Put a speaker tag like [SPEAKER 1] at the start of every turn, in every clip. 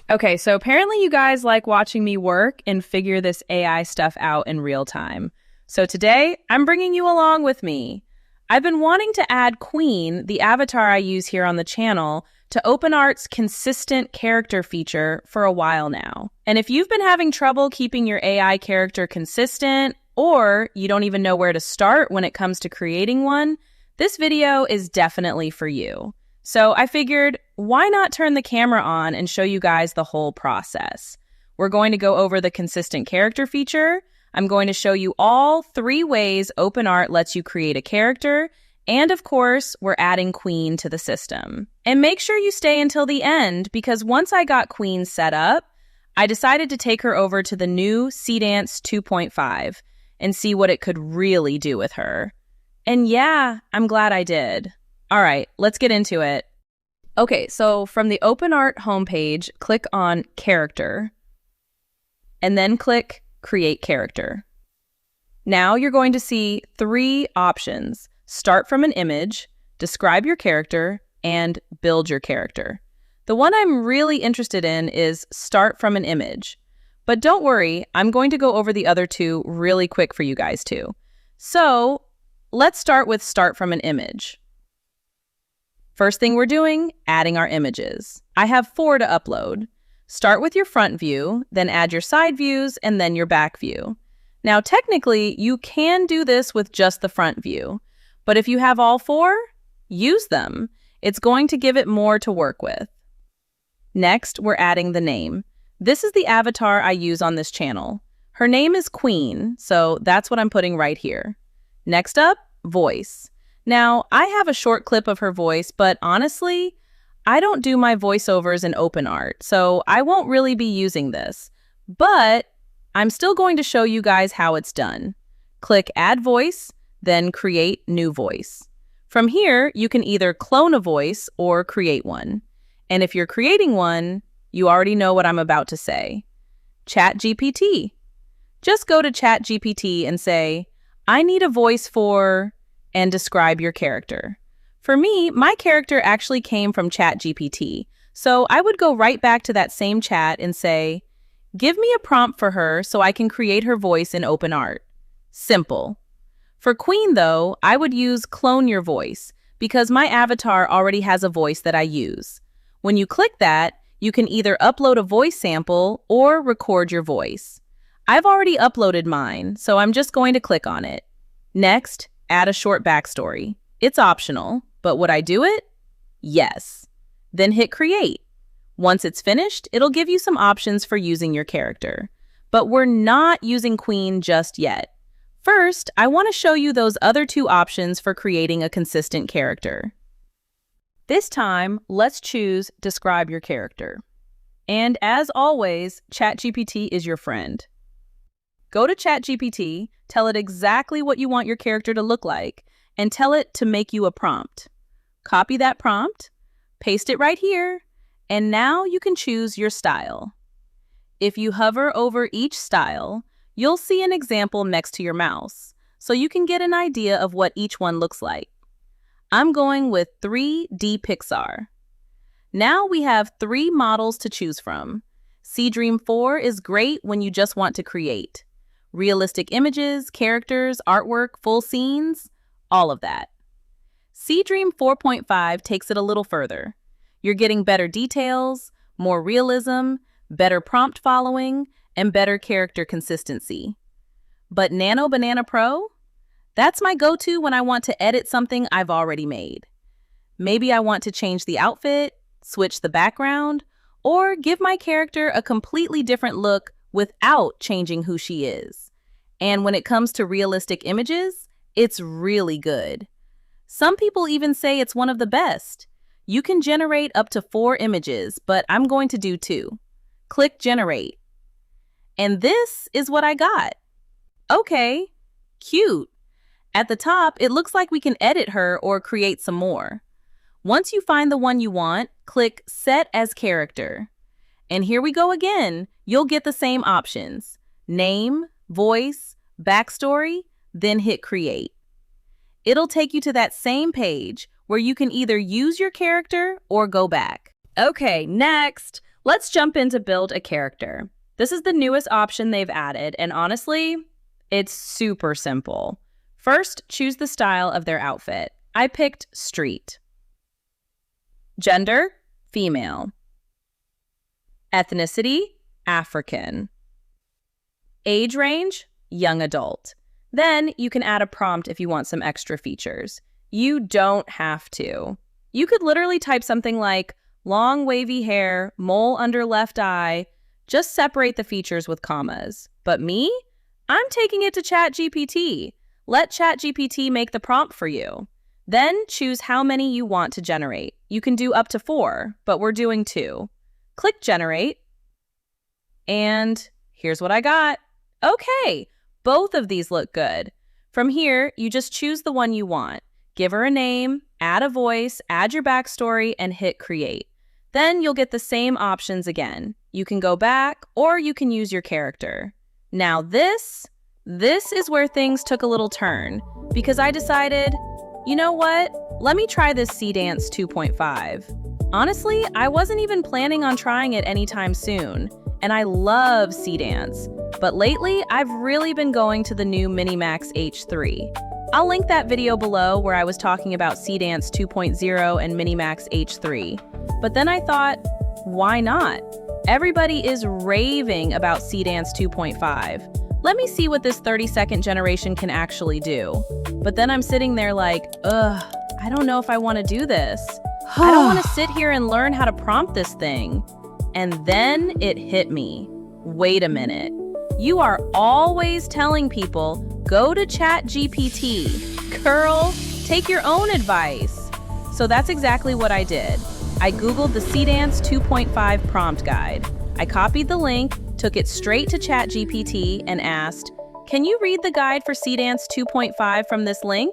[SPEAKER 1] Okay, so apparently you guys like watching me work and figure this AI stuff out in real time. So today, I'm bringing you along with me. I've been wanting to add Queen, the avatar I use here on the channel, to OpenArt's consistent character feature for a while now. And if you've been having trouble keeping your AI character consistent, or you don't even know where to start when it comes to creating one, this video is definitely for you. So I figured, why not turn the camera on and show you guys the whole process? We're going to go over the consistent character feature. I'm going to show you all 3 ways OpenArt lets you create a character. And of course, we're adding Queen to the system. And make sure you stay until the end, because once I got Queen set up, I decided to take her over to the new Seedance 2.5 and see what it could really do with her. And yeah, I'm glad I did. All right, let's get into it. Okay, so from the OpenArt homepage, click on Character, and then click Create Character. Now you're going to see 3 options: Start from an image, Describe your character, and Build your character. The one I'm really interested in is Start from an image. But don't worry, I'm going to go over the other 2 really quick for you guys too. So let's start with Start from an image. First thing we're doing, adding our images. I have 4 to upload. Start with your front view, then add your side views, and then your back view. Now, technically, you can do this with just the front view, but if you have all 4, use them. It's going to give it more to work with. Next, we're adding the name. This is the avatar I use on this channel. Her name is Queen, so that's what I'm putting right here. Next up, voice. Now, I have a short clip of her voice, but honestly, I don't do my voiceovers in OpenArt, so I won't really be using this. But I'm still going to show you guys how it's done. Click Add Voice, then Create New Voice. From here, you can either clone a voice or create one. And if you're creating one, you already know what I'm about to say. ChatGPT. Just go to ChatGPT and say, I need a voice for... and describe your character. For me, my character actually came from ChatGPT, so I would go right back to that same chat and say, give me a prompt for her so I can create her voice in OpenArt. Simple. For Queen, though, I would use Clone Your Voice, because my avatar already has a voice that I use. When you click that, you can either upload a voice sample or record your voice. I've already uploaded mine, so I'm just going to click on it. Next, add a short backstory. It's optional, but would I do it? Yes. Then hit Create. Once it's finished, it'll give you some options for using your character. But we're not using Queen just yet. First, I want to show you those other 2 options for creating a consistent character. This time, let's choose Describe Your Character. And as always, ChatGPT is your friend. Go to ChatGPT, tell it exactly what you want your character to look like, and tell it to make you a prompt. Copy that prompt, paste it right here, and now you can choose your style. If you hover over each style, you'll see an example next to your mouse, so you can get an idea of what each one looks like. I'm going with 3D Pixar. Now we have 3 models to choose from. Seedream 4 is great when you just want to create. Realistic images, characters, artwork, full scenes, all of that. Seedream 4.5 takes it a little further. You're getting better details, more realism, better prompt following, and better character consistency. But Nano Banana Pro? That's my go-to when I want to edit something I've already made. Maybe I want to change the outfit, switch the background, or give my character a completely different look without changing who she is. And when it comes to realistic images, it's really good. Some people even say it's one of the best. You can generate up to 4 images, but I'm going to do 2. Click Generate. And this is what I got. Okay, cute. At the top, it looks like we can edit her or create some more. Once you find the one you want, click Set as Character. And here we go again. You'll get the same options: name, voice, backstory, then hit Create. It'll take you to that same page where you can either use your character or go back. Okay, next, Let's jump in to build a character. This is the newest option they've added, and honestly, it's super simple. First, choose the style of their outfit. I picked street. Gender, female. Ethnicity, African. Age range, young adult. Then you can add a prompt if you want some extra features. You don't have to. You could literally type something like, long wavy hair, mole under left eye. Just separate the features with commas. But me? I'm taking it to ChatGPT. Let ChatGPT make the prompt for you. Then choose how many you want to generate. You can do up to 4, but we're doing 2. Click generate. And here's what I got. Okay, both of these look good. From here, you just choose the one you want. Give her a name, add a voice, add your backstory, and hit create. Then you'll get the same options again. You can go back, or you can use your character. Now this is where things took a little turn, because I decided, you know what? Let me try this Seedance 2.5. Honestly, I wasn't even planning on trying it anytime soon, and I love Seedance. But lately, I've really been going to the new Minimax H3. I'll link that video below where I was talking about Seedance 2.0 and Minimax H3. But then I thought, why not? Everybody is raving about Seedance 2.5. Let me see what this 30-second generation can actually do. But then I'm sitting there like, I don't know if I want to do this. I don't want to sit here and learn how to prompt this thing. And then it hit me. Wait a minute. You are always telling people, go to ChatGPT. Girl, take your own advice. So that's exactly what I did. I Googled the Seedance 2.5 prompt guide. I copied the link, took it straight to ChatGPT, and asked, can you read the guide for Seedance 2.5 from this link?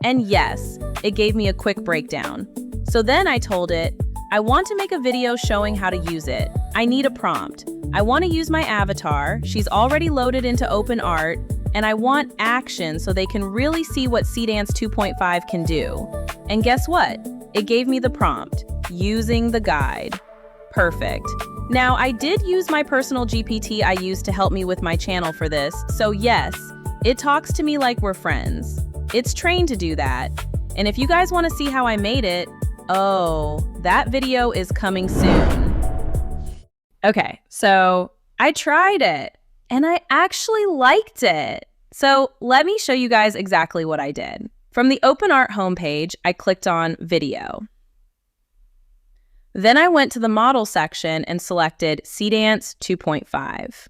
[SPEAKER 1] And yes, it gave me a quick breakdown. So then I told it, I want to make a video showing how to use it. I need a prompt. I want to use my avatar. She's already loaded into OpenArt, and I want action so they can really see what Seedance 2.5 can do. And guess what? It gave me the prompt, using the guide. Perfect. Now, I did use my personal GPT I used to help me with my channel for this, so yes, it talks to me like we're friends. It's trained to do that. And if you guys want to see how I made it, oh, that video is coming soon. Okay, so I tried it, and I actually liked it. So let me show you guys exactly what I did. From the OpenArt homepage, I clicked on Video. Then I went to the Model section and selected Seedance 2.5.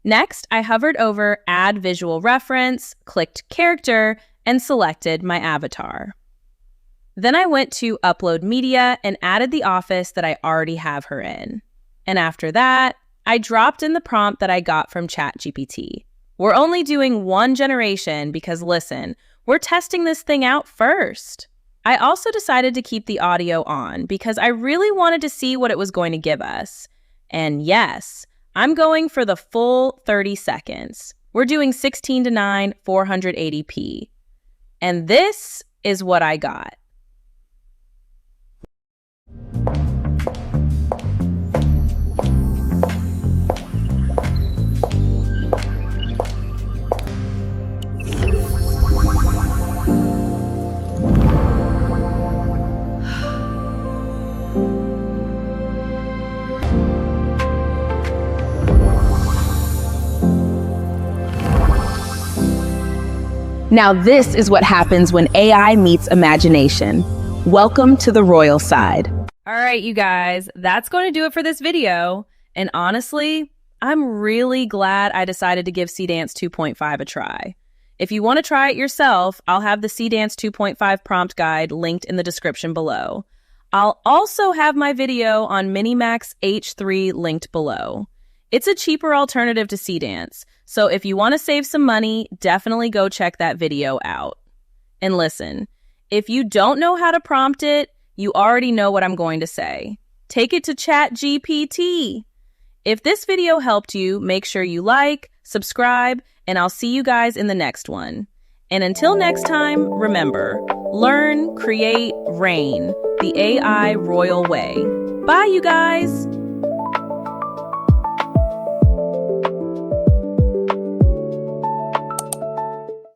[SPEAKER 1] Next, I hovered over Add Visual Reference, clicked Character, and selected my avatar. Then I went to Upload Media and added the office that I already have her in. And after that, I dropped in the prompt that I got from ChatGPT. We're only doing one generation because, listen, we're testing this thing out first. I also decided to keep the audio on because I really wanted to see what it was going to give us. And yes, I'm going for the full 30 seconds. We're doing 16:9, 480p. And this is what I got. Now this is what happens when AI meets imagination. Welcome to the royal side. All right, you guys, that's going to do it for this video. And honestly, I'm really glad I decided to give Seedance 2.5 a try. If you want to try it yourself, I'll have the Seedance 2.5 prompt guide linked in the description below. I'll also have my video on Minimax H3 linked below. It's a cheaper alternative to Seedance, so if you want to save some money, definitely go check that video out. And listen, if you don't know how to prompt it, you already know what I'm going to say. Take it to ChatGPT. If this video helped you, make sure you like, subscribe, and I'll see you guys in the next one. And until next time, remember, learn, create, reign, the AI royal way. Bye, you guys!